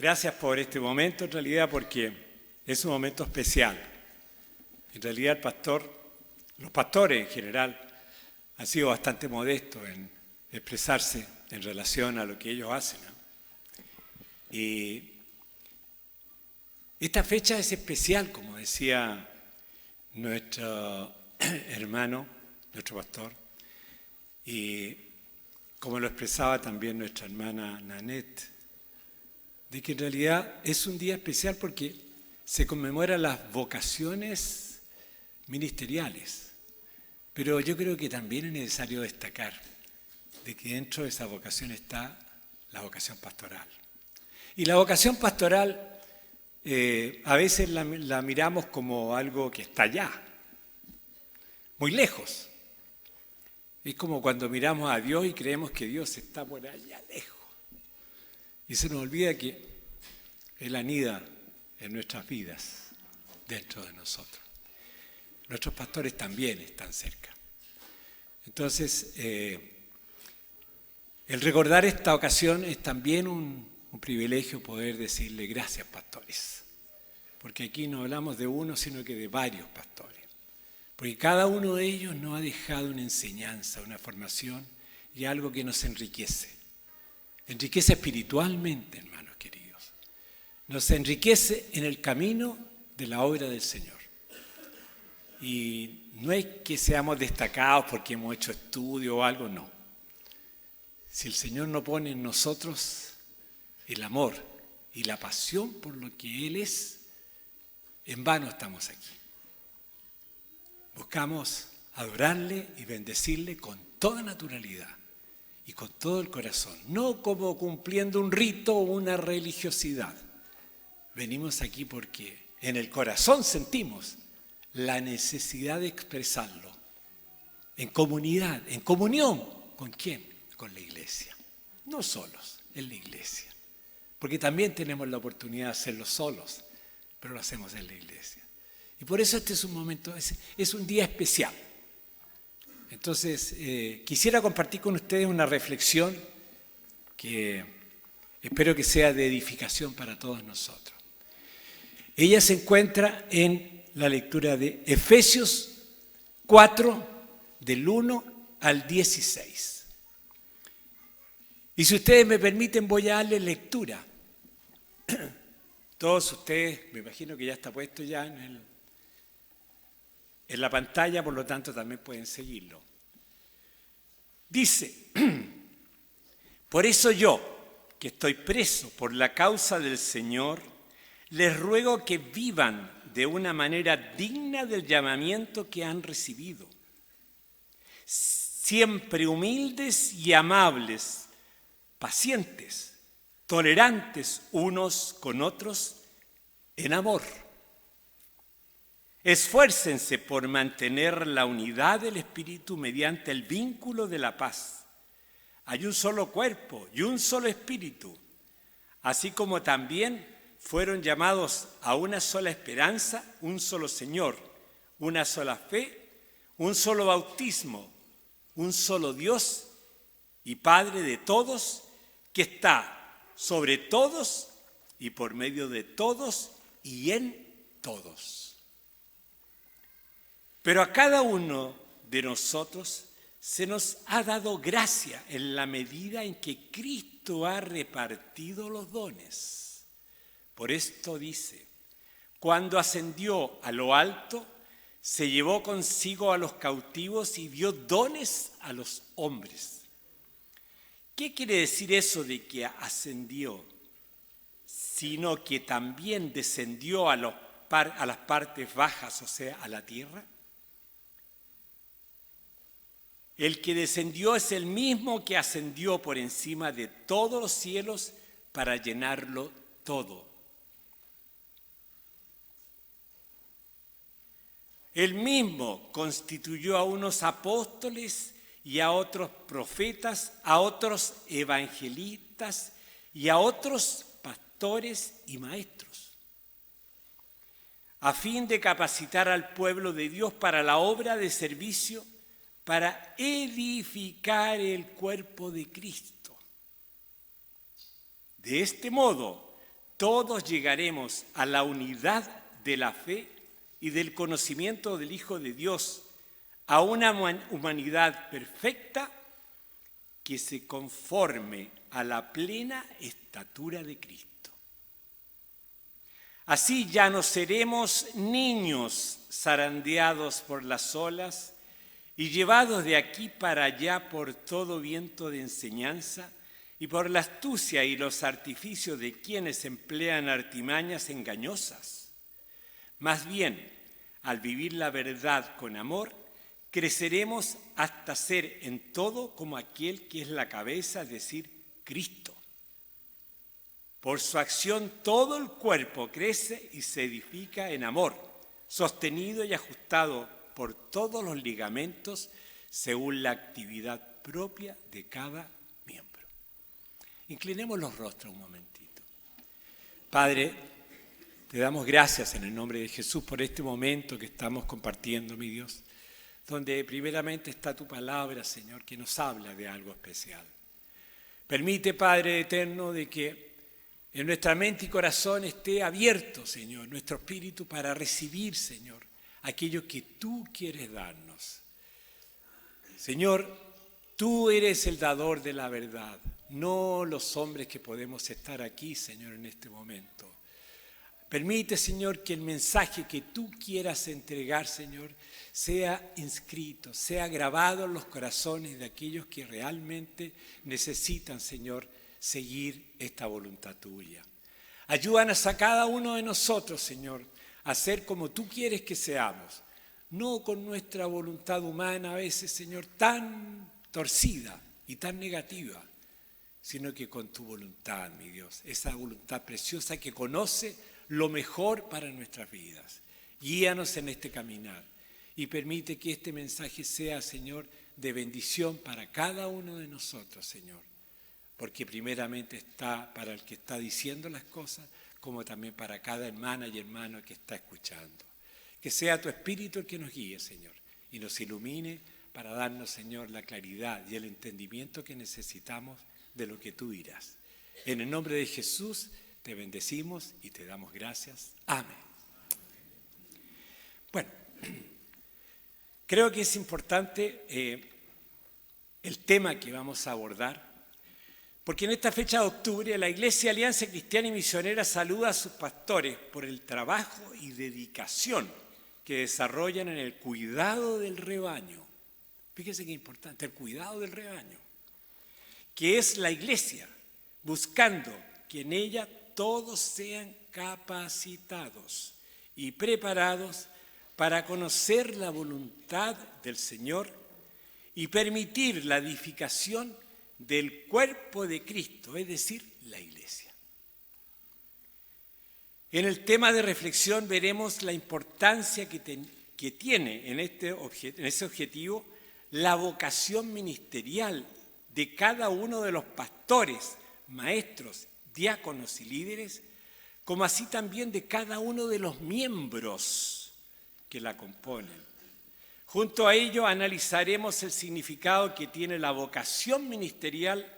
Gracias por este momento, en realidad, porque es un momento especial. En realidad, los pastores en general, han sido bastante modestos en expresarse en relación a lo que ellos hacen, ¿no? Y esta fecha es especial, como decía nuestro hermano, nuestro pastor, y como lo expresaba también nuestra hermana Nanette, de que en realidad es un día especial porque se conmemoran las vocaciones ministeriales. Pero yo creo que también es necesario destacar de que dentro de esa vocación está la vocación pastoral. Y la vocación pastoral a veces la miramos como algo que está allá, muy lejos. Es como cuando miramos a Dios y creemos que Dios está por allá lejos. Y se nos olvida que Él anida en nuestras vidas, dentro de nosotros. Nuestros pastores también están cerca. Entonces, el recordar esta ocasión es también un privilegio poder decirle gracias, pastores. Porque aquí no hablamos de uno, sino que de varios pastores. Porque cada uno de ellos nos ha dejado una enseñanza, una formación y algo que nos enriquece. Enriquece espiritualmente, hermanos queridos. Nos enriquece en el camino de la obra del Señor. Y no es que seamos destacados porque hemos hecho estudio o algo, no. Si el Señor no pone en nosotros el amor y la pasión por lo que Él es, en vano estamos aquí. Buscamos adorarle y bendecirle con toda naturalidad y con todo el corazón, no como cumpliendo un rito o una religiosidad. Venimos aquí porque en el corazón sentimos la necesidad de expresarlo en comunidad, en comunión. ¿Con quién? Con la iglesia. No solos, en la iglesia. Porque también tenemos la oportunidad de hacerlo solos, pero lo hacemos en la iglesia. Y por eso este es un momento, es un día especial. Entonces, quisiera compartir con ustedes una reflexión que espero que sea de edificación para todos nosotros. Ella se encuentra en la lectura de Efesios 4, del 1 al 16. Y si ustedes me permiten, voy a darle lectura. Todos ustedes, me imagino que ya está puesto ya en la pantalla, por lo tanto también pueden seguirlo. Dice, por eso yo, que estoy preso por la causa del Señor, les ruego que vivan de una manera digna del llamamiento que han recibido, siempre humildes y amables, pacientes, tolerantes unos con otros en amor. Esfuércense por mantener la unidad del Espíritu mediante el vínculo de la paz. Hay un solo cuerpo y un solo Espíritu, así como también fueron llamados a una sola esperanza, un solo Señor, una sola fe, un solo bautismo, un solo Dios y Padre de todos, que está sobre todos y por medio de todos y en todos. Pero a cada uno de nosotros se nos ha dado gracia en la medida en que Cristo ha repartido los dones. Por esto dice, cuando ascendió a lo alto, se llevó consigo a los cautivos y dio dones a los hombres. ¿Qué quiere decir eso de que ascendió? Sino que también descendió a las partes bajas, o sea, a la tierra. El que descendió es el mismo que ascendió por encima de todos los cielos para llenarlo todo. El mismo constituyó a unos apóstoles y a otros profetas, a otros evangelistas y a otros pastores y maestros, a fin de capacitar al pueblo de Dios para la obra de servicio, para edificar el cuerpo de Cristo. De este modo, todos llegaremos a la unidad de la fe y del conocimiento del Hijo de Dios, a una humanidad perfecta que se conforme a la plena estatura de Cristo. Así ya no seremos niños zarandeados por las olas y llevados de aquí para allá por todo viento de enseñanza y por la astucia y los artificios de quienes emplean artimañas engañosas. Más bien, al vivir la verdad con amor, creceremos hasta ser en todo como aquel que es la cabeza, es decir, Cristo. Por su acción todo el cuerpo crece y se edifica en amor, sostenido y ajustado por todos los ligamentos según la actividad propia de cada miembro. Inclinemos los rostros un momentito. Padre, te damos gracias en el nombre de Jesús por este momento que estamos compartiendo, mi Dios, donde primeramente está tu palabra, Señor, que nos habla de algo especial. Permite, Padre eterno, de que en nuestra mente y corazón esté abierto, Señor, nuestro espíritu para recibir, Señor, aquello que tú quieres darnos. Señor, tú eres el dador de la verdad, no los hombres que podemos estar aquí, Señor, en este momento. Permite, Señor, que el mensaje que tú quieras entregar, Señor, sea inscrito, sea grabado en los corazones de aquellos que realmente necesitan, Señor, seguir esta voluntad tuya. Ayúdanos a cada uno de nosotros, Señor, a ser como tú quieres que seamos, no con nuestra voluntad humana a veces, Señor, tan torcida y tan negativa, sino que con tu voluntad, mi Dios, esa voluntad preciosa que conoce lo mejor para nuestras vidas. Guíanos en este caminar y permite que este mensaje sea, Señor, de bendición para cada uno de nosotros, Señor, porque primeramente está para el que está diciendo las cosas, como también para cada hermana y hermano que está escuchando. Que sea tu Espíritu el que nos guíe, Señor, y nos ilumine para darnos, Señor, la claridad y el entendimiento que necesitamos de lo que tú dirás. En el nombre de Jesús te bendecimos y te damos gracias. Amén. Bueno, creo que es importante el tema que vamos a abordar, porque en esta fecha de octubre la Iglesia Alianza Cristiana y Misionera saluda a sus pastores por el trabajo y dedicación que desarrollan en el cuidado del rebaño. Fíjese qué importante, el cuidado del rebaño, que es la Iglesia, buscando que en ella todos sean capacitados y preparados para conocer la voluntad del Señor y permitir la edificación del cuerpo de Cristo, es decir, la Iglesia. En el tema de reflexión veremos la importancia que tiene en ese objetivo la vocación ministerial de cada uno de los pastores, maestros, diáconos y líderes, como así también de cada uno de los miembros que la componen. Junto a ello analizaremos el significado que tiene la vocación ministerial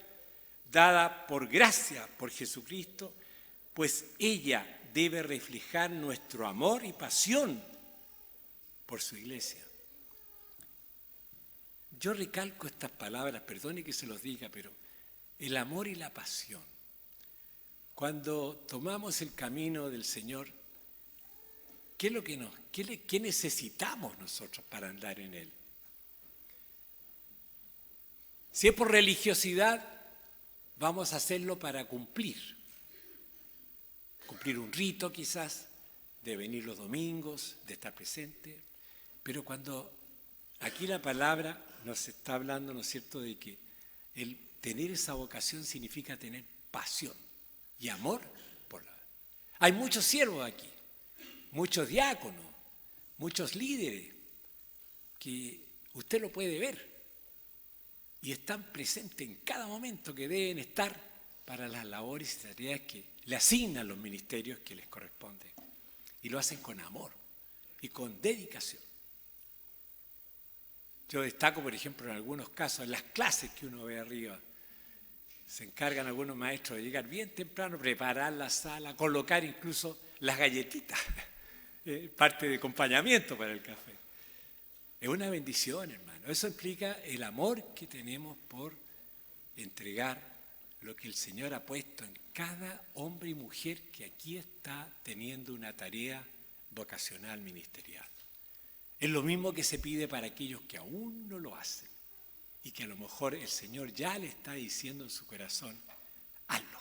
dada por gracia por Jesucristo, pues ella debe reflejar nuestro amor y pasión por su Iglesia. Yo recalco estas palabras, perdone que se los diga, pero el amor y la pasión. Cuando tomamos el camino del Señor, ¿qué es lo que qué necesitamos nosotros para andar en Él? Si es por religiosidad, vamos a hacerlo para cumplir un rito quizás, de venir los domingos, de estar presente, pero cuando aquí la palabra nos está hablando, ¿no es cierto?, de que el tener esa vocación significa tener pasión y amor por la. Hay muchos siervos aquí, muchos diáconos, muchos líderes que usted lo puede ver y están presentes en cada momento que deben estar para las labores y tareas que le asignan los ministerios que les corresponden. Y lo hacen con amor y con dedicación. Yo destaco, por ejemplo, en algunos casos, en las clases que uno ve arriba, Se encargan algunos maestros de llegar bien temprano, preparar la sala, colocar incluso las galletitas, parte de acompañamiento para el café. Es una bendición, hermano. Eso implica el amor que tenemos por entregar lo que el Señor ha puesto en cada hombre y mujer que aquí está teniendo una tarea vocacional ministerial. Es lo mismo que se pide para aquellos que aún no lo hacen y que a lo mejor el Señor ya le está diciendo en su corazón, hazlo,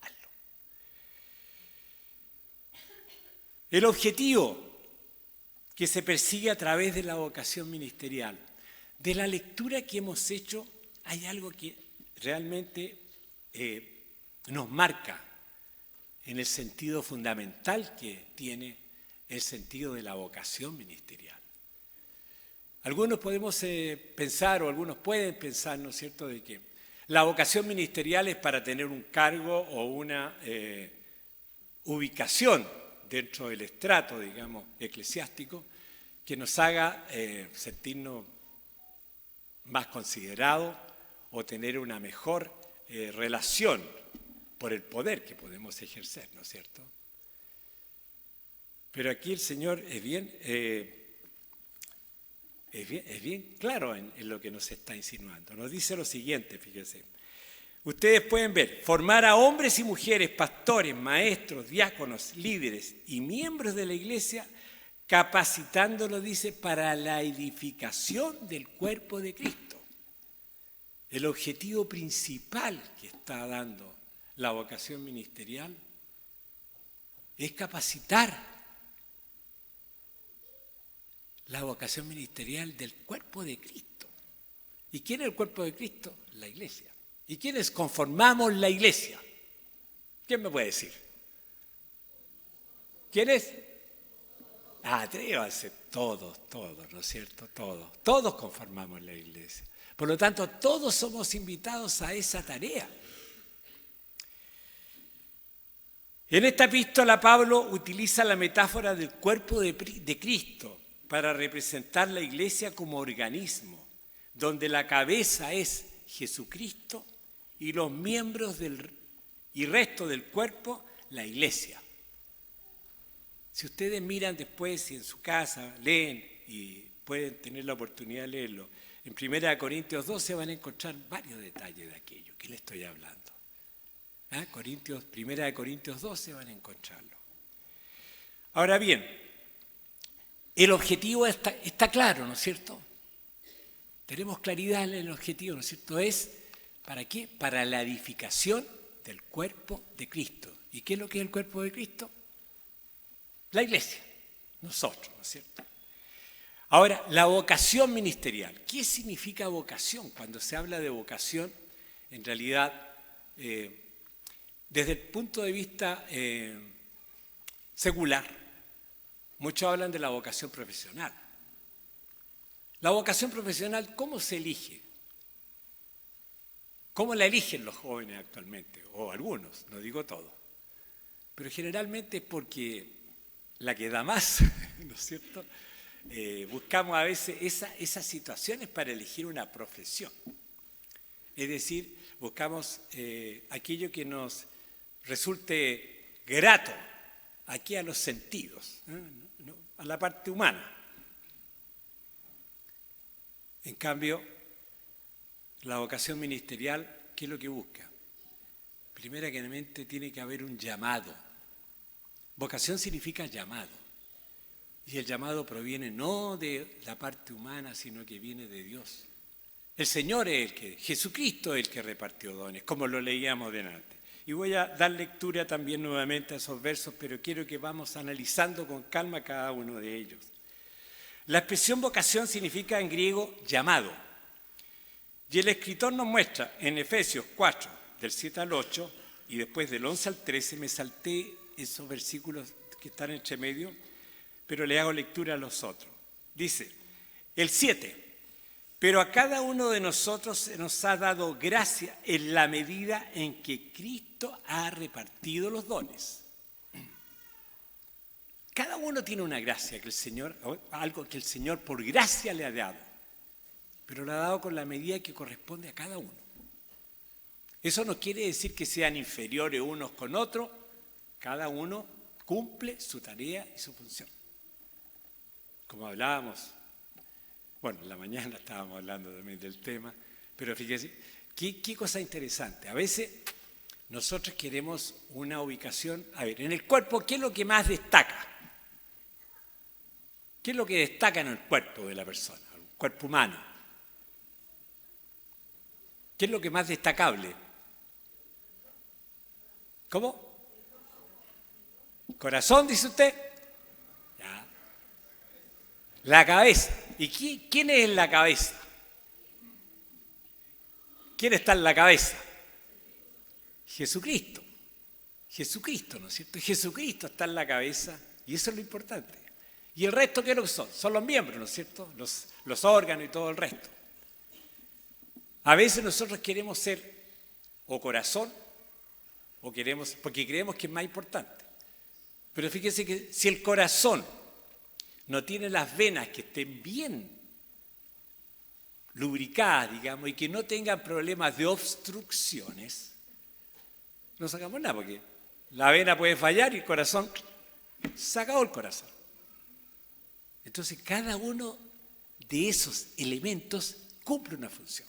hazlo. El objetivo que se persigue a través de la vocación ministerial, de la lectura que hemos hecho, hay algo que realmente nos marca en el sentido fundamental que tiene el sentido de la vocación ministerial. Algunos podemos pensar, o algunos pueden pensar, ¿no es cierto?, de que la vocación ministerial es para tener un cargo o una ubicación dentro del estrato, digamos, eclesiástico, que nos haga sentirnos más considerados o tener una mejor relación por el poder que podemos ejercer, ¿no es cierto? Pero aquí el Señor es bien claro en lo que nos está insinuando. Nos dice lo siguiente, fíjense. Ustedes pueden ver, formar a hombres y mujeres, pastores, maestros, diáconos, líderes y miembros de la iglesia, capacitándolos, dice, para la edificación del cuerpo de Cristo. El objetivo principal que está dando la vocación ministerial es capacitar la vocación ministerial del cuerpo de Cristo. ¿Y quién es el cuerpo de Cristo? La iglesia. ¿Y quiénes conformamos la iglesia? ¿Quién me puede decir? ¿Quién es? Atrévanse, todos, ¿no es cierto? Todos conformamos la iglesia. Por lo tanto, todos somos invitados a esa tarea. En esta epístola Pablo utiliza la metáfora del cuerpo de Cristo para representar la iglesia como organismo, donde la cabeza es Jesucristo y los miembros y resto del cuerpo, la iglesia. Si ustedes miran después y en su casa leen y pueden tener la oportunidad de leerlo, en 1 Corintios 12 van a encontrar varios detalles de aquello que les estoy hablando. 1 Corintios 12 van a encontrarlo. Ahora bien, el objetivo está claro, ¿no es cierto? Tenemos claridad en el objetivo, ¿no es cierto? Es, ¿para qué? Para la edificación del cuerpo de Cristo. ¿Y qué es lo que es el cuerpo de Cristo? La iglesia, nosotros, ¿no es cierto? Ahora, la vocación ministerial. ¿Qué significa vocación? Cuando se habla de vocación, en realidad, desde el punto de vista secular, muchos hablan de la vocación profesional. La vocación profesional, ¿cómo se elige? ¿Cómo la eligen los jóvenes actualmente? O algunos, no digo todos. Pero generalmente es porque la que da más, ¿no es cierto? Buscamos a veces esas situaciones para elegir una profesión. Es decir, buscamos aquello que nos resulte grato aquí a los sentidos, ¿no? A la parte humana. En cambio, la vocación ministerial, ¿qué es lo que busca? Primeramente tiene que haber un llamado. Vocación significa llamado. Y el llamado proviene no de la parte humana, sino que viene de Dios. El Señor es Jesucristo es el que repartió dones, como lo leíamos delante. Y voy a dar lectura también nuevamente a esos versos, pero quiero que vamos analizando con calma cada uno de ellos. La expresión vocación significa en griego llamado. Y el escritor nos muestra en Efesios 4, del 7 al 8, y después del 11 al 13, me salté esos versículos que están entre medio, pero le hago lectura a los otros. Dice, el 7, pero a cada uno de nosotros se nos ha dado gracia en la medida en que Cristo ha repartido los dones. Cada uno tiene una gracia que el Señor, algo que el Señor por gracia le ha dado, pero lo ha dado con la medida que corresponde a cada uno. Eso no quiere decir que sean inferiores unos con otros, cada uno cumple su tarea y su función. Como hablábamos, bueno, en la mañana estábamos hablando también del tema, pero fíjese, qué cosa interesante. A veces nosotros queremos una ubicación, a ver, en el cuerpo, ¿qué es lo que más destaca? ¿Qué es lo que destaca en el cuerpo de la persona, el cuerpo humano? ¿Qué es lo que más destacable? ¿Cómo? ¿Corazón, dice usted? Ya. La cabeza. ¿Y quién es en la cabeza? ¿Quién está en la cabeza? Jesucristo. Jesucristo, ¿no es cierto? Jesucristo está en la cabeza y eso es lo importante. ¿Y el resto qué es lo que son? Son los miembros, ¿no es cierto? Los órganos y todo el resto. A veces nosotros queremos ser o corazón o queremos, porque creemos que es más importante. Pero fíjese que si el corazón no tiene las venas que estén bien lubricadas, digamos, y que no tengan problemas de obstrucciones, no sacamos nada, porque la vena puede fallar y el corazón, se acabó el corazón. Entonces, cada uno de esos elementos cumple una función.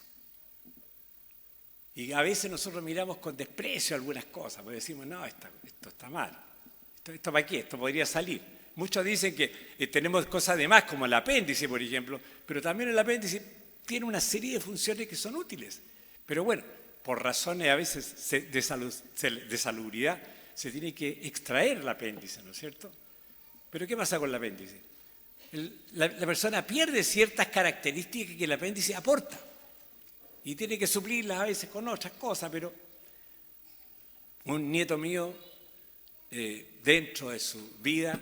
Y a veces nosotros miramos con desprecio algunas cosas, porque decimos, no, esto está mal. ¿Esto para qué? Esto podría salir. Muchos dicen que tenemos cosas de más, como el apéndice, por ejemplo, pero también el apéndice tiene una serie de funciones que son útiles. Pero bueno, por razones a veces de salubridad, se tiene que extraer el apéndice, ¿no es cierto? Pero ¿qué pasa con el apéndice? La persona pierde ciertas características que el apéndice aporta y tiene que suplirlas a veces con otras cosas, pero un nieto mío, dentro de su vida,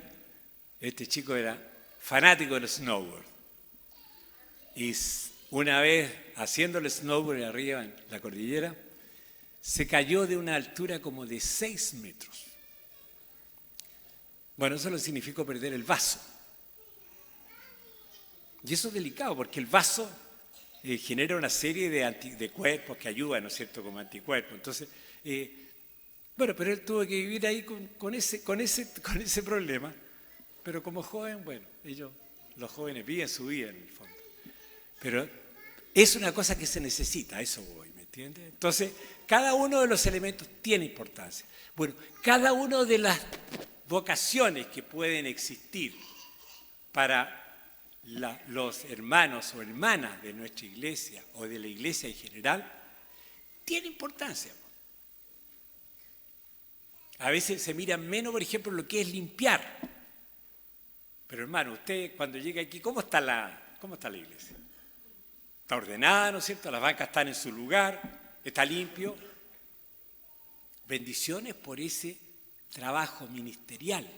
este chico era fanático del snowboard. Y una vez, haciendo el snowboard arriba en la cordillera, se cayó de una altura como de 6 metros. Bueno, eso le significó perder el vaso. Y eso es delicado, porque el vaso genera una serie de cuerpos que ayudan, ¿no es cierto?, como anticuerpos. Entonces, bueno, pero él tuvo que vivir ahí con ese problema. Pero como joven, bueno, los jóvenes viven su vida en el fondo. Pero es una cosa que se necesita, a eso voy, ¿me entiendes? Entonces, cada uno de los elementos tiene importancia. Bueno, cada una de las vocaciones que pueden existir para los hermanos o hermanas de nuestra iglesia o de la iglesia en general, tiene importancia. A veces se mira menos, por ejemplo, lo que es limpiar. Pero hermano, usted cuando llega aquí, ¿cómo está la iglesia? Está ordenada, ¿no es cierto? Las bancas están en su lugar, está limpio. Bendiciones por ese trabajo ministerial.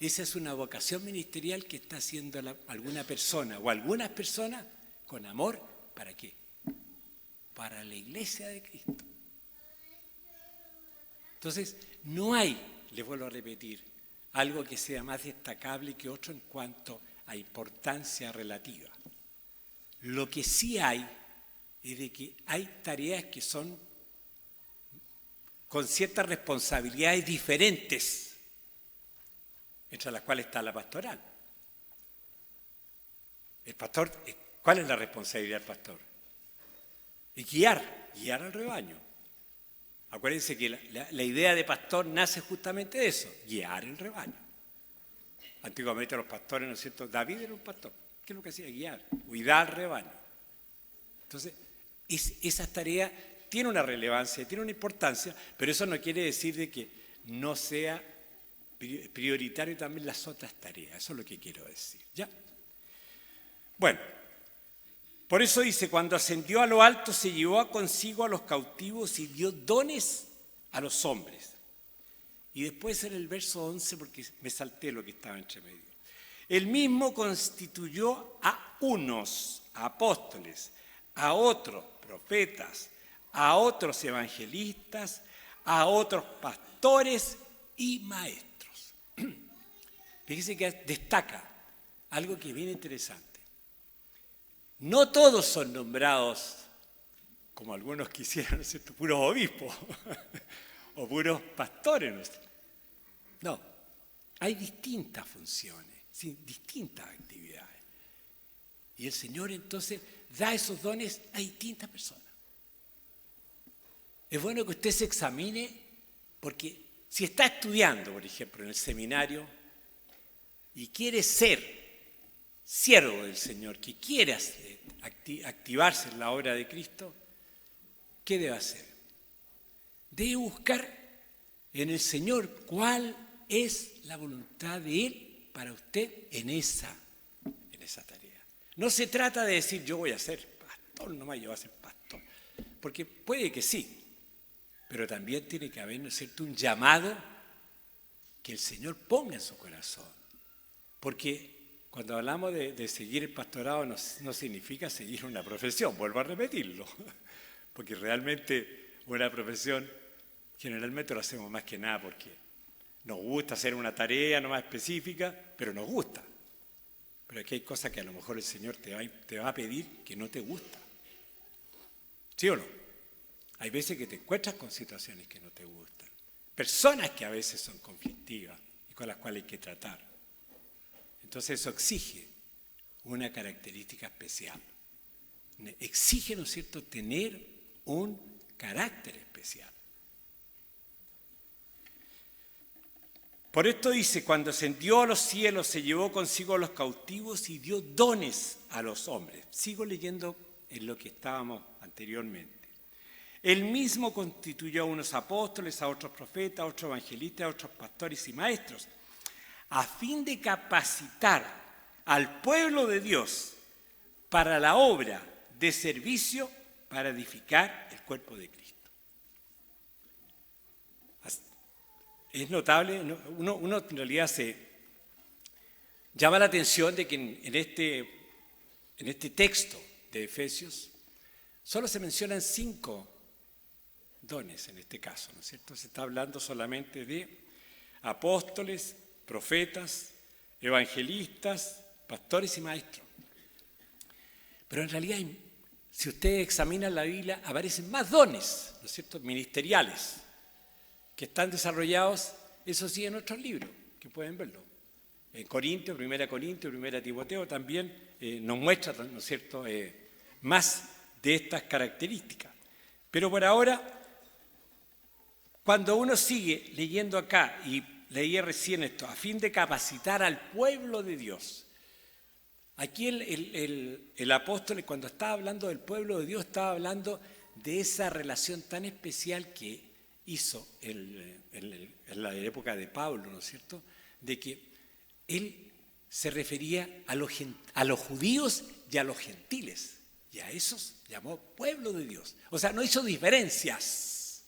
Esa es una vocación ministerial que está haciendo alguna persona o algunas personas con amor. ¿Para qué? Para la iglesia de Cristo. Entonces, no hay, les vuelvo a repetir, algo que sea más destacable que otro en cuanto a importancia relativa. Lo que sí hay es de que hay tareas que son con ciertas responsabilidades diferentes, entre las cuales está la pastoral. El pastor, ¿cuál es la responsabilidad del pastor? Es guiar al rebaño. Acuérdense que la idea de pastor nace justamente de eso, guiar el rebaño. Antiguamente los pastores, ¿no es cierto? David era un pastor. ¿Qué es lo que hacía? Guiar, cuidar al rebaño. Entonces, esa tarea tiene una relevancia, tiene una importancia, pero eso no quiere decir de que no sea prioritario también las otras tareas. Eso es lo que quiero decir. ¿Ya? Bueno, por eso dice, cuando ascendió a lo alto se llevó consigo a los cautivos y dio dones a los hombres. Y después en el verso 11, porque me salté lo que estaba entre medio. Él mismo constituyó a unos apóstoles, a otros profetas, a otros evangelistas, a otros pastores y maestros. Fíjese que destaca algo que es bien interesante. No todos son nombrados como algunos quisieran, ¿no es cierto?, puros obispos o puros pastores. ¿No es cierto? No, hay distintas funciones, ¿sí?, distintas actividades. Y el Señor entonces da esos dones a distintas personas. Es bueno que usted se examine, porque si está estudiando, por ejemplo, en el seminario y quiere ser siervo del Señor, que quiere activarse en la obra de Cristo, ¿qué debe hacer? Debe buscar en el Señor cuál es la voluntad de Él para usted en esa tarea. No se trata de decir yo voy a ser pastor, nomás yo voy a ser pastor, porque puede que sí, pero también tiene que haber, ¿no es cierto?, un llamado que el Señor ponga en su corazón. Porque cuando hablamos de seguir el pastorado no significa seguir una profesión, vuelvo a repetirlo, porque realmente una profesión generalmente lo hacemos más que nada porque nos gusta hacer una tarea no más específica, pero nos gusta. Pero aquí hay cosas que a lo mejor el Señor te va a pedir que no te gusta. ¿Sí o no? Hay veces que te encuentras con situaciones que no te gustan. Personas que a veces son conflictivas y con las cuales hay que tratar. Entonces eso exige una característica especial. Exige, ¿no es cierto?, tener un carácter especial. Por esto dice, cuando ascendió a los cielos, se llevó consigo a los cautivos y dio dones a los hombres. Sigo leyendo en lo que estábamos anteriormente. Él mismo constituyó a unos apóstoles, a otros profetas, a otros evangelistas, a otros pastores y maestros, a fin de capacitar al pueblo de Dios para la obra de servicio para edificar el cuerpo de Cristo. Es notable, uno en realidad se llama la atención de que en este texto de Efesios solo se mencionan 5 dones en este caso, ¿no es cierto? Se está hablando solamente de apóstoles, profetas, evangelistas, pastores y maestros. Pero en realidad, si ustedes examinan la Biblia, aparecen más dones, ¿no es cierto?, ministeriales, que están desarrollados, eso sí, en otros libros, que pueden verlo. En Corintios, 1 Corintios, 1 Timoteo también nos muestra, ¿no es cierto?, más de estas características. Pero por ahora, cuando uno sigue leyendo acá, y leí recién esto, a fin de capacitar al pueblo de Dios. Aquí el apóstol, cuando estaba hablando del pueblo de Dios, estaba hablando de esa relación tan especial que hizo en la época de Pablo, ¿no es cierto?, de que él se refería a los judíos y a los gentiles, y a esos llamó pueblo de Dios. O sea, no hizo diferencias.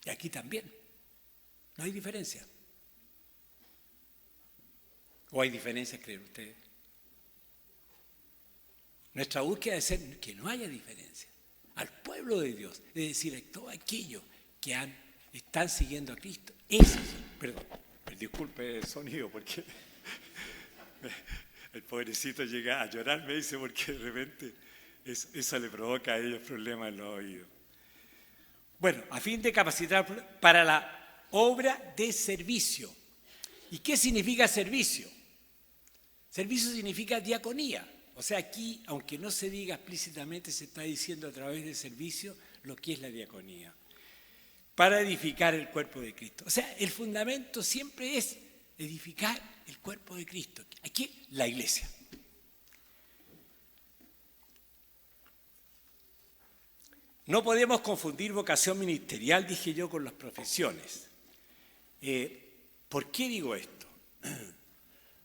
Y aquí también, no hay diferencia. ¿O hay diferencias, creen ustedes? Nuestra búsqueda debe ser que no haya diferencia. Al pueblo de Dios, es decir, a todos aquellos que están siguiendo a Cristo. Perdón, disculpe el sonido porque el pobrecito llega a llorar, me dice, porque de repente eso le provoca a ellos problemas en los oídos. Bueno, a fin de capacitar para la obra de servicio. ¿Y qué significa servicio? Servicio significa diaconía. O sea, aquí, aunque no se diga explícitamente, se está diciendo a través del servicio lo que es la diaconía. Para edificar el cuerpo de Cristo. O sea, el fundamento siempre es edificar el cuerpo de Cristo. Aquí, la iglesia. No podemos confundir vocación ministerial, dije yo, con las profesiones. ¿Por qué digo esto?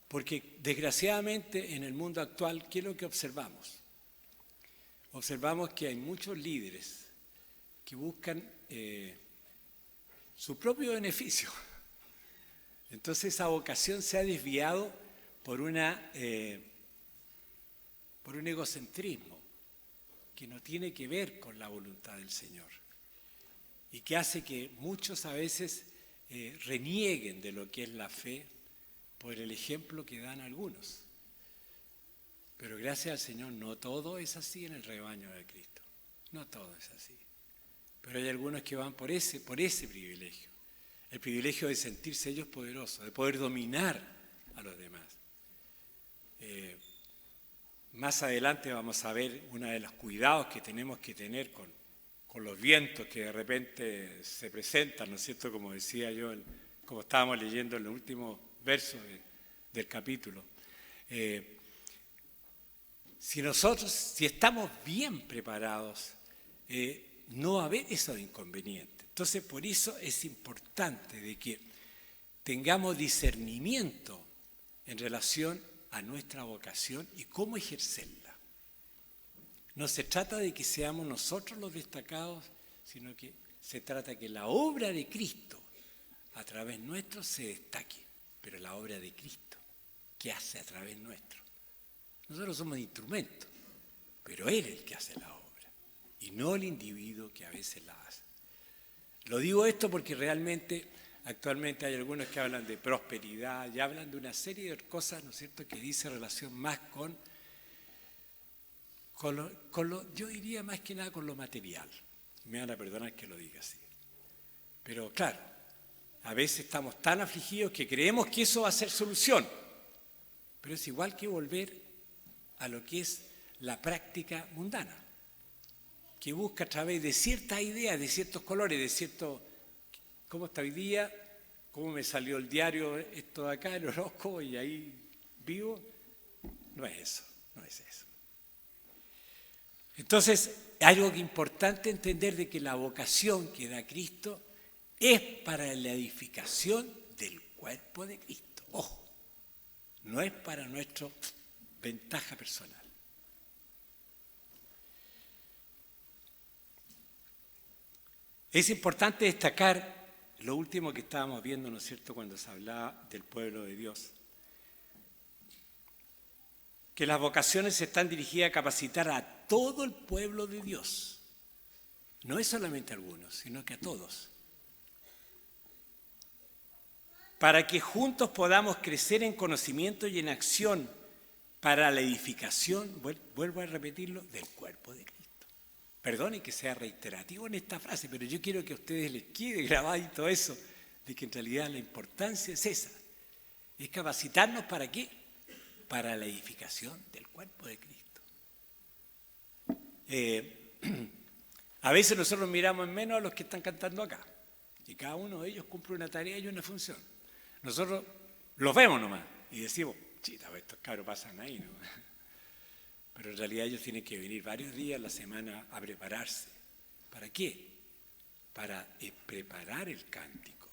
Porque desgraciadamente en el mundo actual, ¿qué es lo que observamos? Observamos que hay muchos líderes que buscan su propio beneficio. Entonces esa vocación se ha desviado por un egocentrismo que no tiene que ver con la voluntad del Señor y que hace que muchos a veces renieguen de lo que es la fe por el ejemplo que dan algunos. Pero gracias al Señor no todo es así en el rebaño de Cristo. No todo es así. Pero hay algunos que van por ese privilegio. El privilegio de sentirse ellos poderosos, de poder dominar a los demás. Más adelante vamos a ver uno de los cuidados que tenemos que tener con los vientos que de repente se presentan, ¿no es cierto? Como decía yo, como estábamos leyendo en los últimos versos del capítulo. Si estamos bien preparados, no va a haber eso de inconveniente. Entonces, por eso es importante de que tengamos discernimiento en relación a nuestra vocación y cómo ejercerla. No se trata de que seamos nosotros los destacados, sino que se trata de que la obra de Cristo a través nuestro se destaque, pero la obra de Cristo, ¿qué hace a través nuestro? Nosotros somos instrumentos, pero Él es el que hace la obra, y no el individuo que a veces la hace. Lo digo esto porque realmente actualmente hay algunos que hablan de prosperidad y hablan de una serie de cosas, ¿no es cierto?, que dice relación más con yo diría más que nada con lo material. Me van a perdonar que lo diga así. Pero claro, a veces estamos tan afligidos que creemos que eso va a ser solución. Pero es igual que volver a lo que es la práctica mundana, que busca a través de ciertas ideas, de ciertos colores, de ciertos... ¿Cómo está hoy día? ¿Cómo me salió el diario esto de acá, el horóscopo, y ahí vivo? No es eso, no es eso. Entonces, algo que es importante entender de que la vocación que da Cristo es para la edificación del cuerpo de Cristo. Ojo, no es para nuestra ventaja personal. Es importante destacar lo último que estábamos viendo, ¿no es cierto?, cuando se hablaba del pueblo de Dios. Que las vocaciones están dirigidas a capacitar a todo el pueblo de Dios. No es solamente a algunos, sino que a todos. Para que juntos podamos crecer en conocimiento y en acción para la edificación, vuelvo a repetirlo, del cuerpo de Cristo. Perdone que sea reiterativo en esta frase, pero yo quiero que a ustedes les quede grabadito eso, de que en realidad la importancia es esa. Es capacitarnos ¿para qué? Para la edificación del cuerpo de Cristo. A veces nosotros miramos en menos a los que están cantando acá, y cada uno de ellos cumple una tarea y una función. Nosotros los vemos nomás y decimos, chita, estos cabros pasan ahí, ¿no? Pero en realidad ellos tienen que venir varios días a la semana a prepararse. ¿Para qué? Para preparar el cántico.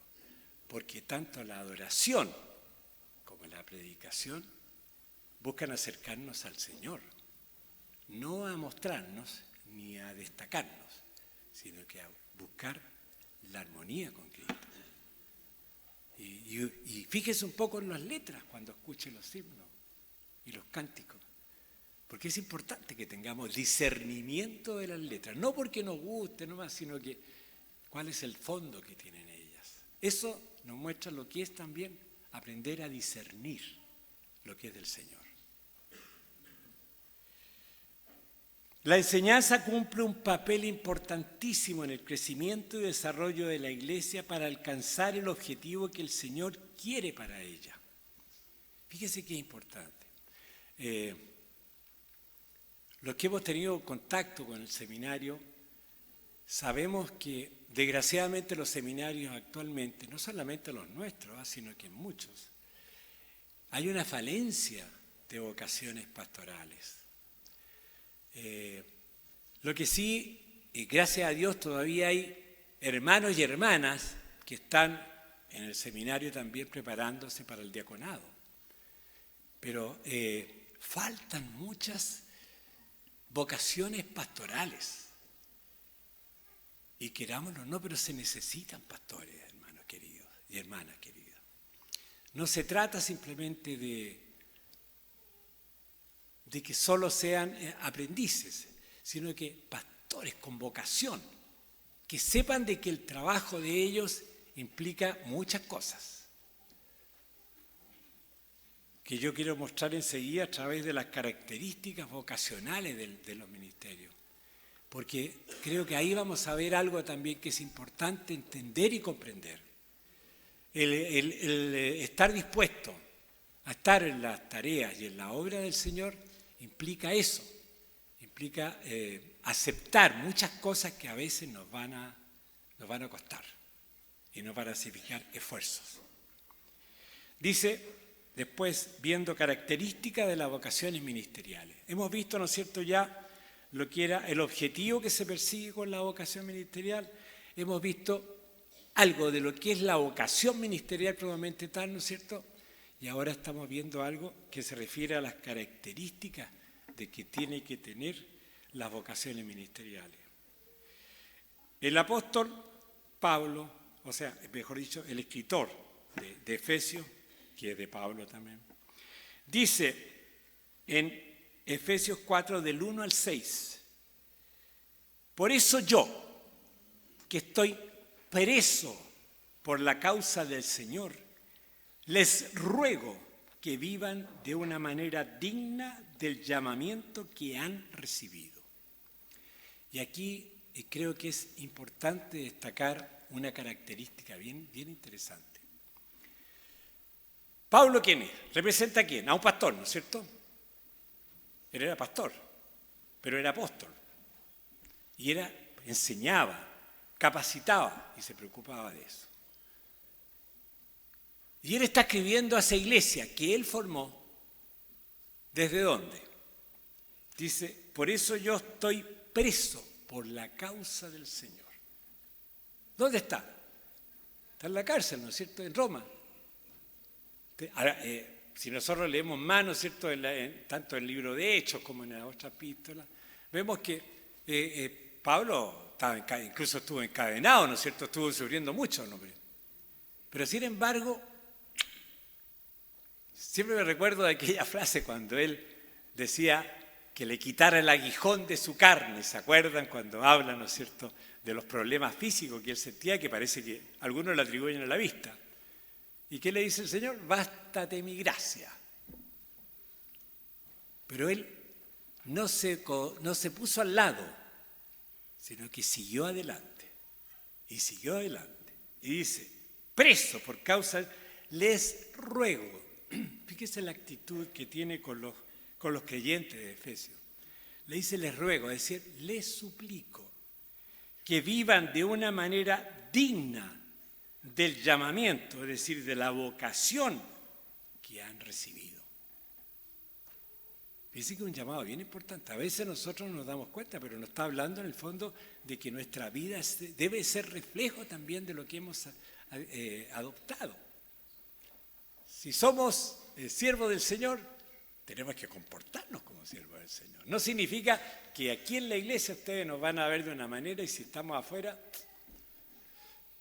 Porque tanto la adoración como la predicación buscan acercarnos al Señor. No a mostrarnos ni a destacarnos, sino que a buscar la armonía con Cristo. Y fíjese un poco en las letras cuando escuche los himnos y los cánticos. Porque es importante que tengamos discernimiento de las letras, no porque nos guste nomás, sino que cuál es el fondo que tienen ellas. Eso nos muestra lo que es también aprender a discernir lo que es del Señor. La enseñanza cumple un papel importantísimo en el crecimiento y desarrollo de la Iglesia para alcanzar el objetivo que el Señor quiere para ella. Fíjese qué importante. Los que hemos tenido contacto con el seminario, sabemos que desgraciadamente los seminarios actualmente, no solamente los nuestros, sino que en muchos, hay una falencia de vocaciones pastorales. Lo que sí, gracias a Dios, todavía hay hermanos y hermanas que están en el seminario también preparándose para el diaconado. Pero faltan muchas vocaciones pastorales. Y querámoslo o no, pero se necesitan pastores, hermanos queridos y hermanas queridas. No se trata simplemente de que solo sean aprendices, sino que pastores con vocación, que sepan de que el trabajo de ellos implica muchas cosas. que yo quiero mostrar enseguida a través de las características vocacionales de los ministerios. Porque creo que ahí vamos a ver algo también que es importante entender y comprender. El estar dispuesto a estar en las tareas y en la obra del Señor implica eso, implica aceptar muchas cosas que a veces nos van a costar y nos van a significar esfuerzos. Dice, después, viendo características de las vocaciones ministeriales. Hemos visto, ¿no es cierto?, ya lo que era el objetivo que se persigue con la vocación ministerial. Hemos visto algo de lo que es la vocación ministerial probablemente tal, ¿no es cierto? Y ahora estamos viendo algo que se refiere a las características de que tiene que tener las vocaciones ministeriales. El apóstol Pablo, o sea, mejor dicho, el escritor de Efesios, que es de Pablo también, dice en Efesios 4, del 1 al 6, por eso yo, que estoy preso por la causa del Señor, les ruego que vivan de una manera digna del llamamiento que han recibido. Y aquí creo que es importante destacar una característica bien interesante. Pablo, ¿quién es? ¿Representa a quién? A un pastor, ¿no es cierto? Él era pastor, pero era apóstol. Y enseñaba, capacitaba y se preocupaba de eso. Y él está escribiendo a esa iglesia que él formó. ¿Desde dónde? Dice, por eso yo estoy preso por la causa del Señor. ¿Dónde está? Está en la cárcel, ¿no es cierto? En Roma. Ahora, si nosotros leemos más, ¿no es cierto?, tanto en el libro de Hechos como en las otras epístolas, vemos que Pablo incluso estuvo encadenado, ¿no es cierto?, estuvo sufriendo mucho, ¿no? Pero sin embargo, siempre me recuerdo de aquella frase cuando él decía que le quitara el aguijón de su carne, ¿se acuerdan? Cuando habla, ¿no es cierto?, de los problemas físicos que él sentía, que parece que algunos le atribuyen a la vista. ¿Y qué le dice el Señor? Bástate mi gracia. Pero él no se puso al lado, sino que siguió adelante. Y siguió adelante. Y dice, preso por causa, les ruego. Fíjese la actitud que tiene con los creyentes de Efesios. Le dice, les ruego, es decir, les suplico que vivan de una manera digna del llamamiento, es decir, de la vocación que han recibido. Fíjense que es un llamado bien importante. A veces nosotros nos damos cuenta, pero nos está hablando en el fondo de que nuestra vida debe ser reflejo también de lo que hemos adoptado. Si somos siervos del Señor, tenemos que comportarnos como siervos del Señor. No significa que aquí en la iglesia ustedes nos van a ver de una manera y si estamos afuera,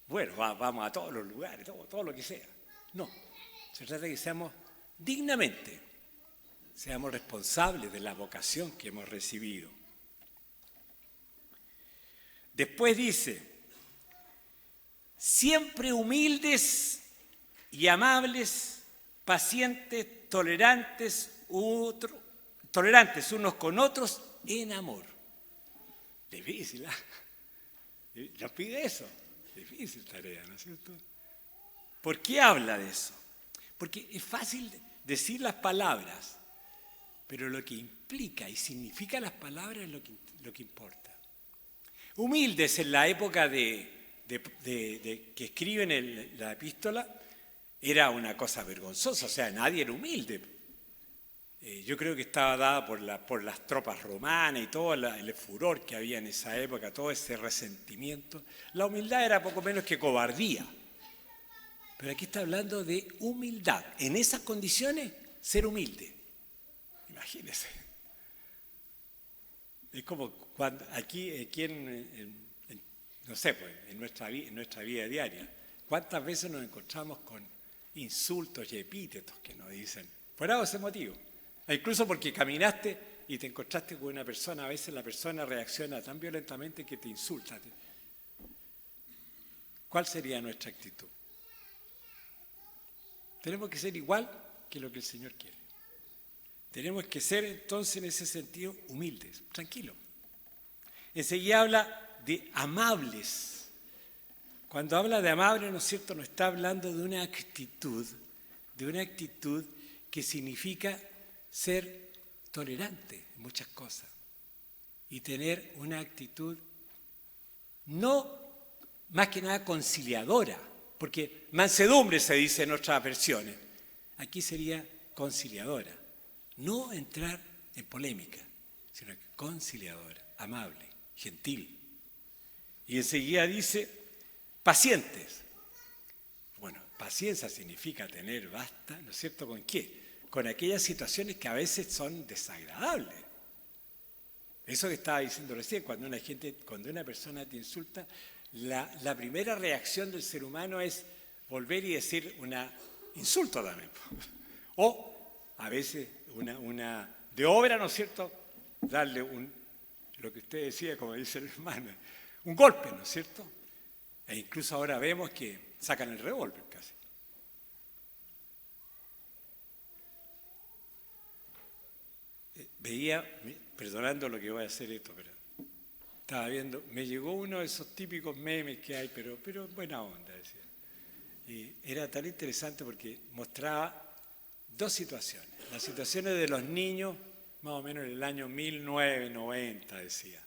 bueno, vamos a todos los lugares, todo lo que sea. No, se trata de que seamos dignamente, seamos responsables de la vocación que hemos recibido. Después dice, siempre humildes y amables, pacientes, tolerantes unos con otros en amor. Difícil, ¿eh? Nos pide eso. Difícil tarea, ¿no es cierto? ¿Por qué habla de eso? Porque es fácil decir las palabras, pero lo que implica y significa las palabras es lo que importa. Humildes en la época de que escriben la epístola era una cosa vergonzosa, o sea, nadie era humilde. Yo creo que estaba dada por las tropas romanas y todo el furor que había en esa época, todo ese resentimiento. La humildad era poco menos que cobardía. Pero aquí está hablando de humildad. En esas condiciones, ser humilde. Imagínense. Es como cuando aquí no sé, pues, en nuestra vida diaria, ¿cuántas veces nos encontramos con insultos y epítetos que nos dicen? Por ese motivo. Incluso porque caminaste y te encontraste con una persona, a veces la persona reacciona tan violentamente que te insulta. ¿Cuál sería nuestra actitud? ¿Tenemos que ser igual que lo que el Señor quiere. Tenemos que ser entonces en ese sentido humildes, tranquilos. Enseguida habla de amables. Cuando habla de amables, ¿no es cierto?, nos está hablando de una actitud que significa ser tolerante en muchas cosas y tener una actitud no más que nada conciliadora, porque mansedumbre se dice en otras versiones, aquí sería conciliadora, no entrar en polémica, sino que conciliadora, amable, gentil. Y enseguida dice pacientes. Bueno, paciencia significa tener basta, ¿no es cierto? ¿Con qué? Con aquellas situaciones que a veces son desagradables. Eso que estaba diciendo recién, cuando una persona te insulta, la primera reacción del ser humano es volver y decir un insulto también. O a veces una de obra, ¿no es cierto? Darle lo que usted decía, como dice el hermano, un golpe, ¿no es cierto? E incluso ahora vemos que sacan el revólver casi. Veía, perdonando lo que voy a hacer esto, pero estaba viendo, me llegó uno de esos típicos memes que hay, pero buena onda, decía. Y era tan interesante porque mostraba dos situaciones. Las situaciones de los niños, más o menos en el año 1990, decía.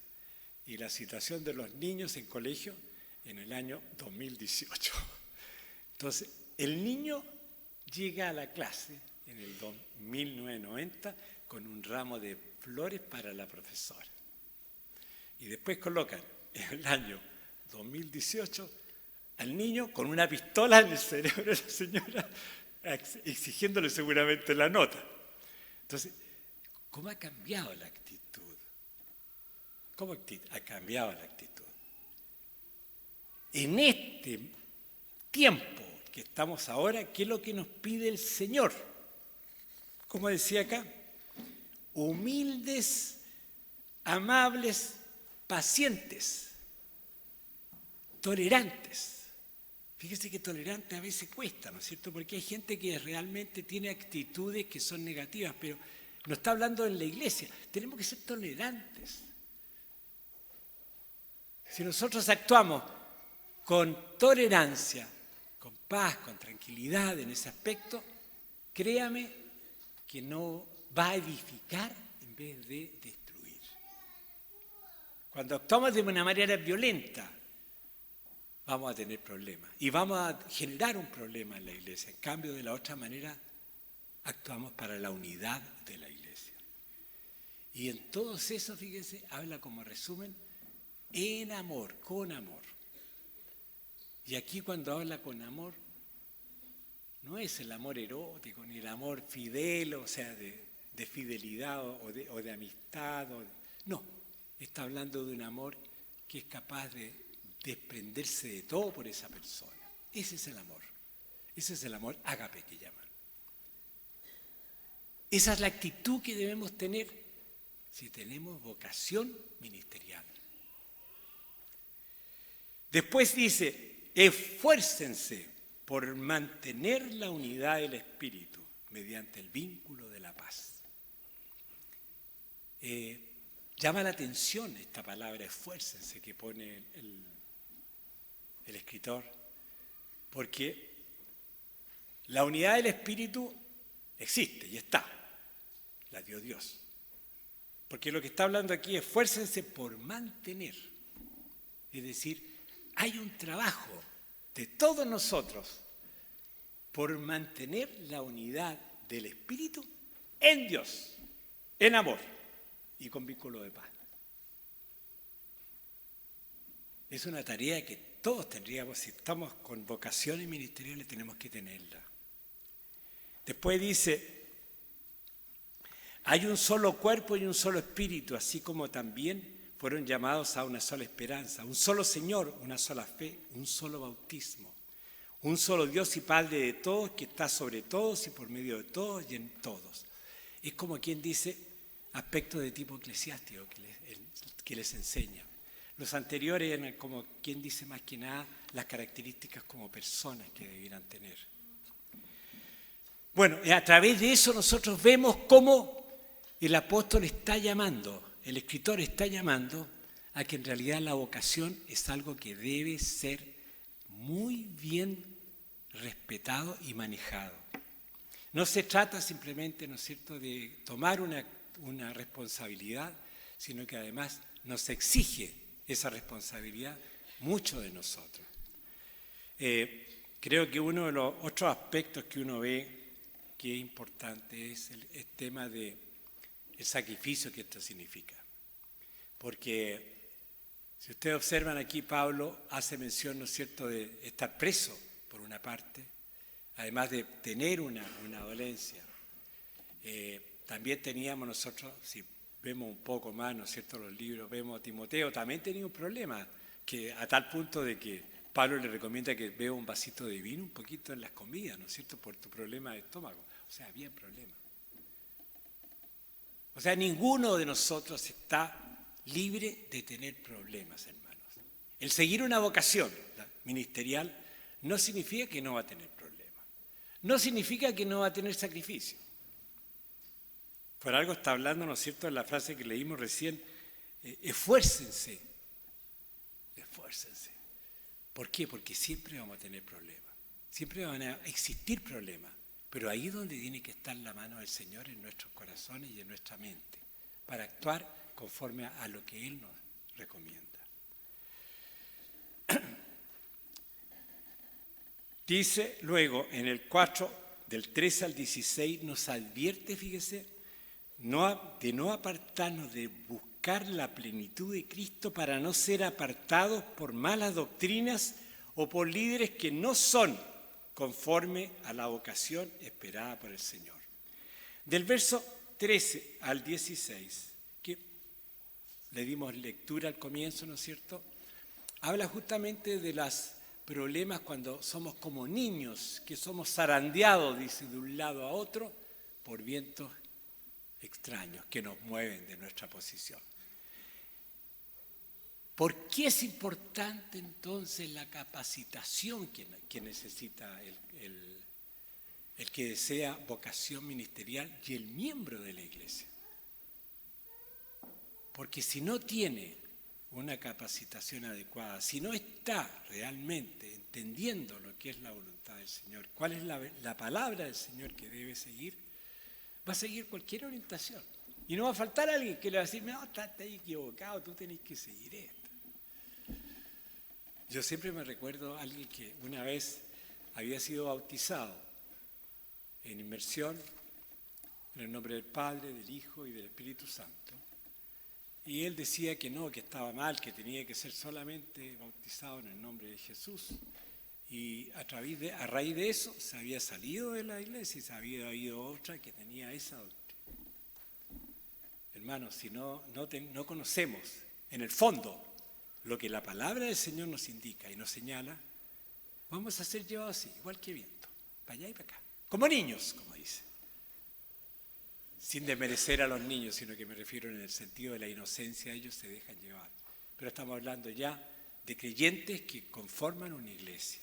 Y la situación de los niños en colegio en el año 2018. Entonces, el niño llega a la clase en el 1990 con un ramo de flores para la profesora. Y después colocan en el año 2018 al niño con una pistola en el cerebro de la señora, exigiéndole seguramente la nota. Entonces, ¿cómo ha cambiado la actitud? ¿Cómo ha cambiado la actitud? En este tiempo que estamos ahora, ¿qué es lo que nos pide el Señor? Como decía acá, humildes, amables, pacientes, tolerantes. Fíjese que tolerante a veces cuesta, ¿no es cierto? Porque hay gente que realmente tiene actitudes que son negativas, pero no está hablando en la iglesia. Tenemos que ser tolerantes. Si nosotros actuamos con tolerancia, con paz, con tranquilidad en ese aspecto, créame que no va a edificar en vez de destruir. Cuando actuamos de una manera violenta, vamos a tener problemas y vamos a generar un problema en la iglesia. En cambio, de la otra manera, actuamos para la unidad de la iglesia. Y en todos esos, fíjense, habla como resumen, en amor, con amor. Y aquí cuando habla con amor, no es el amor erótico, ni el amor fidel, o sea, de fidelidad o de amistad. No, está hablando de un amor que es capaz de desprenderse de todo por esa persona. Ese es el amor. Ese es el amor ágape que llaman. Esa es la actitud que debemos tener si tenemos vocación ministerial. Después dice, esfuércense por mantener la unidad del Espíritu mediante el vínculo de la paz. Llama la atención esta palabra, esfuércense, que pone el escritor, porque la unidad del Espíritu existe y está, la dio Dios. Porque lo que está hablando aquí es esfuércense por mantener, es decir, hay un trabajo de todos nosotros por mantener la unidad del Espíritu en Dios, en amor y con vínculo de paz. Es una tarea que todos tendríamos, si estamos con vocaciones ministeriales, tenemos que tenerla. Después dice, hay un solo cuerpo y un solo espíritu, así como también fueron llamados a una sola esperanza, un solo Señor, una sola fe, un solo bautismo, un solo Dios y Padre de todos, que está sobre todos y por medio de todos y en todos. Es como quien dice aspectos de tipo eclesiástico que les enseña. Los anteriores eran como quien dice más que nada las características como personas que debieran tener. Bueno, a través de eso nosotros vemos cómo el apóstol está llamando, el escritor está llamando a que en realidad la vocación es algo que debe ser muy bien respetado y manejado. No se trata simplemente, ¿no es cierto?, de tomar una responsabilidad, sino que además nos exige esa responsabilidad mucho de nosotros. Creo que uno de los otros aspectos que uno ve que es importante es el tema del sacrificio que esto significa. Porque si ustedes observan aquí, Pablo hace mención, ¿no es cierto?, de estar preso, por una parte, además de tener una dolencia. También teníamos nosotros, si vemos un poco más, ¿no es cierto?, los libros, vemos a Timoteo, también tenía un problema, que a tal punto de que Pablo le recomienda que beba un vasito de vino un poquito en las comidas, ¿no es cierto?, por tu problema de estómago. O sea, había problemas. O sea, ninguno de nosotros está libre de tener problemas, hermanos. El seguir una vocación ministerial no significa que no va a tener problemas. No significa que no va a tener sacrificio. Por algo está hablando, ¿no es cierto?, en la frase que leímos recién, esfuércense. Esfuércense. ¿Por qué? Porque siempre vamos a tener problemas. Siempre van a existir problemas. Pero ahí es donde tiene que estar la mano del Señor en nuestros corazones y en nuestra mente, para actuar conforme a lo que Él nos recomienda. Dice luego en el 4, del 13 al 16, nos advierte, fíjese, de no apartarnos de buscar la plenitud de Cristo para no ser apartados por malas doctrinas o por líderes que no son conforme a la vocación esperada por el Señor. Del verso 13 al 16, que le dimos lectura al comienzo, ¿no es cierto?, habla justamente de los problemas cuando somos como niños, que somos zarandeados, dice, de un lado a otro, por vientos extraños que nos mueven de nuestra posición. ¿Por qué es importante entonces la capacitación que necesita el que desea vocación ministerial y el miembro de la iglesia? Porque si no tiene una capacitación adecuada, si no está realmente entendiendo lo que es la voluntad del Señor, cuál es la palabra del Señor que debe seguir, va a seguir cualquier orientación. Y no va a faltar alguien que le va a decir, no, estás equivocado, tú tenés que seguir esto. Yo siempre me recuerdo a alguien que una vez había sido bautizado en inmersión en el nombre del Padre, del Hijo y del Espíritu Santo. Y él decía que no, que estaba mal, que tenía que ser solamente bautizado en el nombre de Jesús. Y a raíz de eso se había salido de la iglesia y se había habido otra que tenía esa doctrina. Hermanos, si no conocemos en el fondo lo que la palabra del Señor nos indica y nos señala, vamos a ser llevados así, igual que viento, para allá y para acá, como niños, como dice. Sin desmerecer a los niños, sino que me refiero en el sentido de la inocencia, ellos se dejan llevar. Pero estamos hablando ya de creyentes que conforman una iglesia.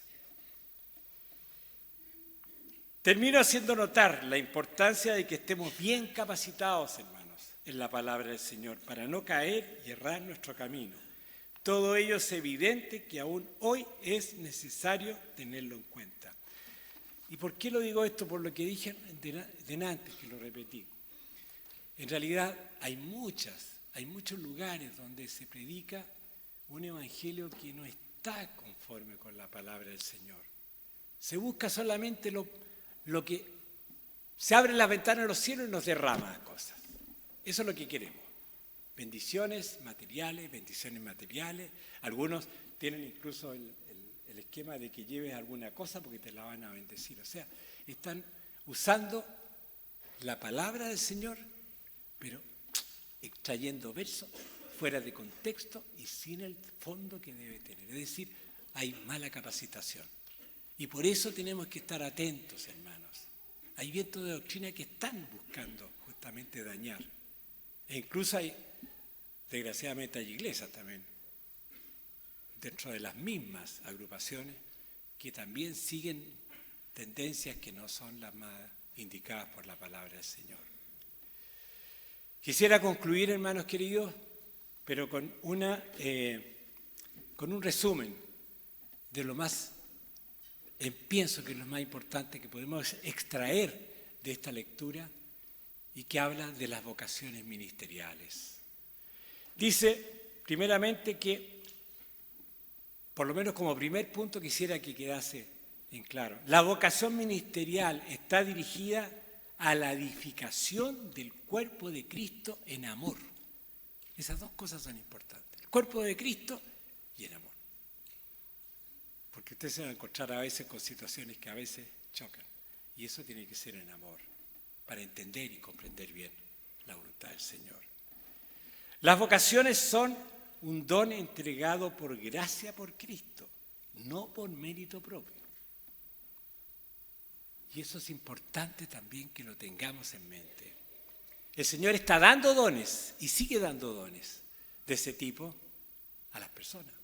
Termino haciendo notar la importancia de que estemos bien capacitados, hermanos, en la palabra del Señor, para no caer y errar nuestro camino. Todo ello es evidente que aún hoy es necesario tenerlo en cuenta. ¿Y por qué lo digo esto? Por lo que dije antes, que lo repetí. En realidad hay muchos lugares donde se predica un evangelio que no está conforme con la palabra del Señor. Se busca solamente lo que se abre la ventana de los cielos y nos derrama las cosas. Eso es lo que queremos. Bendiciones materiales. Algunos tienen incluso el esquema de que lleves alguna cosa porque te la van a bendecir. O sea, están usando la palabra del Señor, pero extrayendo versos fuera de contexto y sin el fondo que debe tener. Es decir, hay mala capacitación. Y por eso tenemos que estar atentos, hermanos. Hay vientos de doctrina que están buscando justamente dañar. E incluso desgraciadamente hay iglesias también, dentro de las mismas agrupaciones, que también siguen tendencias que no son las más indicadas por la palabra del Señor. Quisiera concluir, hermanos queridos, pero con un resumen de lo más, pienso que es lo más importante que podemos extraer de esta lectura y que habla de las vocaciones ministeriales. Dice, primeramente, que, por lo menos como primer punto, quisiera que quedase en claro, la vocación ministerial está dirigida a la edificación del cuerpo de Cristo en amor. Esas dos cosas son importantes, el cuerpo de Cristo y el amor. Porque ustedes se van a encontrar a veces con situaciones que a veces chocan, y eso tiene que ser en amor, para entender y comprender bien la voluntad del Señor. Las vocaciones son un don entregado por gracia por Cristo, no por mérito propio. Y eso es importante también que lo tengamos en mente. El Señor está dando dones y sigue dando dones de ese tipo a las personas.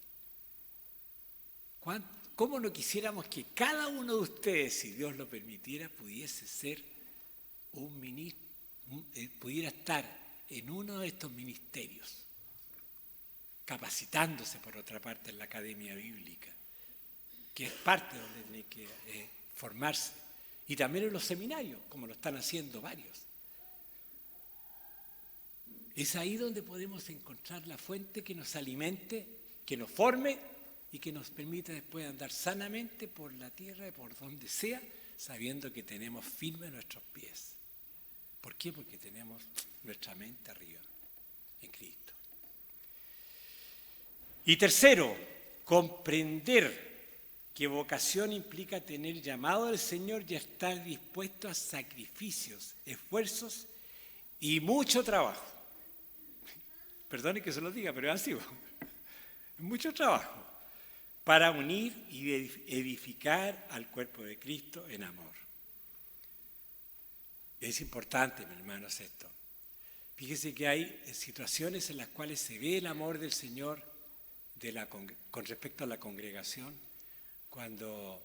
¿Cómo no quisiéramos que cada uno de ustedes, si Dios lo permitiera, pudiese ser un ministro, pudiera estar en uno de estos ministerios, capacitándose por otra parte en la Academia Bíblica, que es parte donde tiene que formarse, y también en los seminarios, como lo están haciendo varios. Es ahí donde podemos encontrar la fuente que nos alimente, que nos forme y que nos permita después andar sanamente por la tierra y por donde sea, sabiendo que tenemos firmes nuestros pies. ¿Por qué? Porque tenemos nuestra mente arriba, en Cristo. Y tercero, comprender que vocación implica tener llamado al Señor y estar dispuesto a sacrificios, esfuerzos y mucho trabajo. Perdone que se lo diga, pero es así. Mucho trabajo para unir y edificar al cuerpo de Cristo en amor. Es importante, mis hermanos, esto. Fíjese que hay situaciones en las cuales se ve el amor del Señor con respecto a la congregación, cuando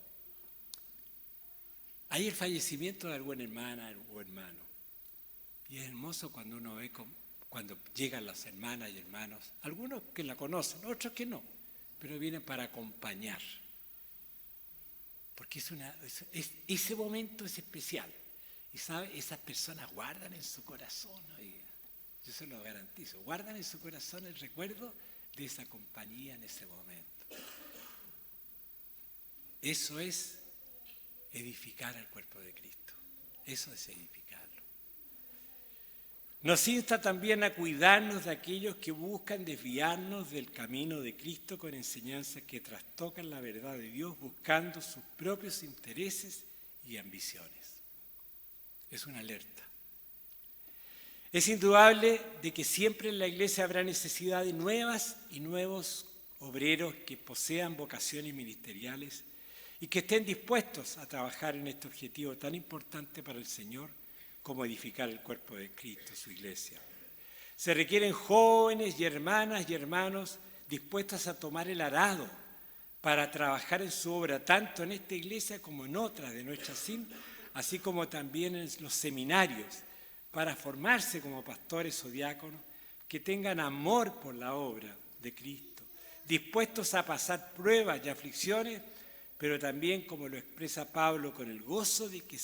hay el fallecimiento de alguna hermana o hermano. Y es hermoso cuando uno ve cuando llegan las hermanas y hermanos, algunos que la conocen, otros que no, pero vienen para acompañar. Porque ese momento es especial. Y sabe, esas personas guardan en su corazón, oiga, yo se lo garantizo, guardan en su corazón el recuerdo de esa compañía en ese momento. Eso es edificar al cuerpo de Cristo. Eso es edificarlo. Nos insta también a cuidarnos de aquellos que buscan desviarnos del camino de Cristo con enseñanzas que trastocan la verdad de Dios, buscando sus propios intereses y ambiciones. Es una alerta. Es indudable de que siempre en la iglesia habrá necesidad de nuevas y nuevos obreros que posean vocaciones ministeriales y que estén dispuestos a trabajar en este objetivo tan importante para el Señor como edificar el cuerpo de Cristo, su iglesia. Se requieren jóvenes y hermanos dispuestos a tomar el arado para trabajar en su obra, tanto en esta iglesia como en otras de nuestra CIM, así como también en los seminarios, para formarse como pastores o diáconos, que tengan amor por la obra de Cristo, dispuestos a pasar pruebas y aflicciones, pero también, como lo expresa Pablo, con el gozo de que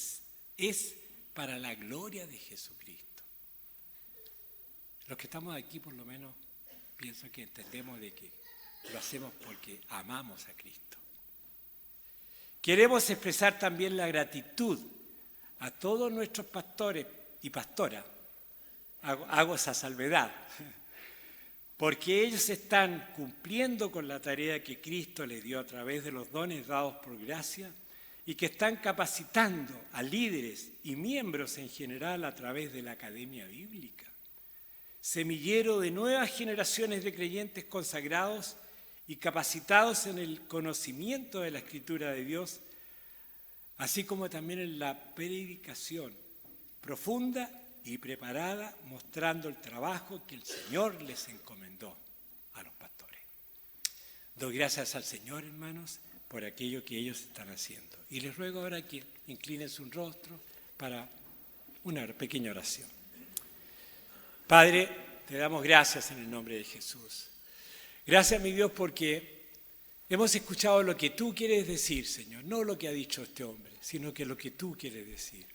es para la gloria de Jesucristo. Los que estamos aquí, por lo menos, pienso que entendemos de que lo hacemos porque amamos a Cristo. Queremos expresar también la gratitud a todos nuestros pastores y pastoras, hago esa salvedad, porque ellos están cumpliendo con la tarea que Cristo les dio a través de los dones dados por gracia y que están capacitando a líderes y miembros en general a través de la Academia Bíblica, semillero de nuevas generaciones de creyentes consagrados y capacitados en el conocimiento de la Escritura de Dios, así como también en la predicación profunda y preparada, mostrando el trabajo que el Señor les encomendó a los pastores. Doy gracias al Señor, hermanos, por aquello que ellos están haciendo. Y les ruego ahora que inclinen su rostro para una pequeña oración. Padre, te damos gracias en el nombre de Jesús. Gracias, mi Dios, porque hemos escuchado lo que tú quieres decir, Señor, no lo que ha dicho este hombre, sino que lo que tú quieres decir.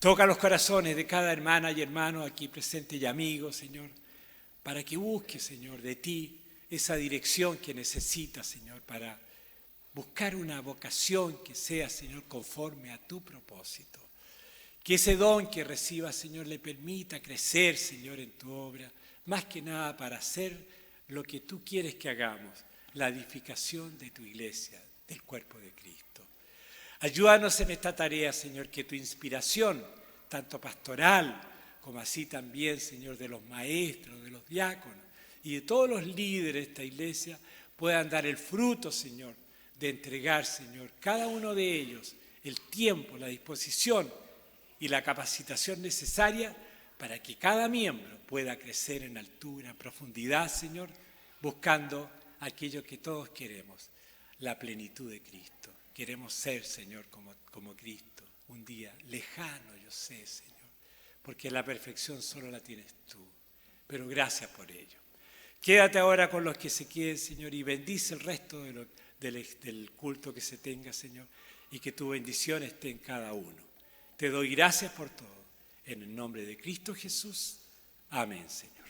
Toca los corazones de cada hermana y hermano aquí presente y amigos, Señor, para que busque, Señor, de ti esa dirección que necesita, Señor, para buscar una vocación que sea, Señor, conforme a tu propósito. Que ese don que reciba, Señor, le permita crecer, Señor, en tu obra, más que nada para hacer lo que tú quieres que hagamos, la edificación de tu iglesia, del cuerpo de Cristo. Ayúdanos en esta tarea, Señor, que tu inspiración, tanto pastoral como así también, Señor, de los maestros, de los diáconos y de todos los líderes de esta iglesia, puedan dar el fruto, Señor, de entregar, Señor, cada uno de ellos el tiempo, la disposición y la capacitación necesaria para que cada miembro pueda crecer en altura, en profundidad, Señor, buscando aquello que todos queremos, la plenitud de Cristo. Queremos ser, Señor, como Cristo, un día lejano, yo sé, Señor, porque la perfección solo la tienes tú, pero gracias por ello. Quédate ahora con los que se queden, Señor, y bendice el resto del culto que se tenga, Señor, y que tu bendición esté en cada uno. Te doy gracias por todo. En el nombre de Cristo Jesús. Amén, Señor.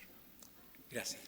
Gracias.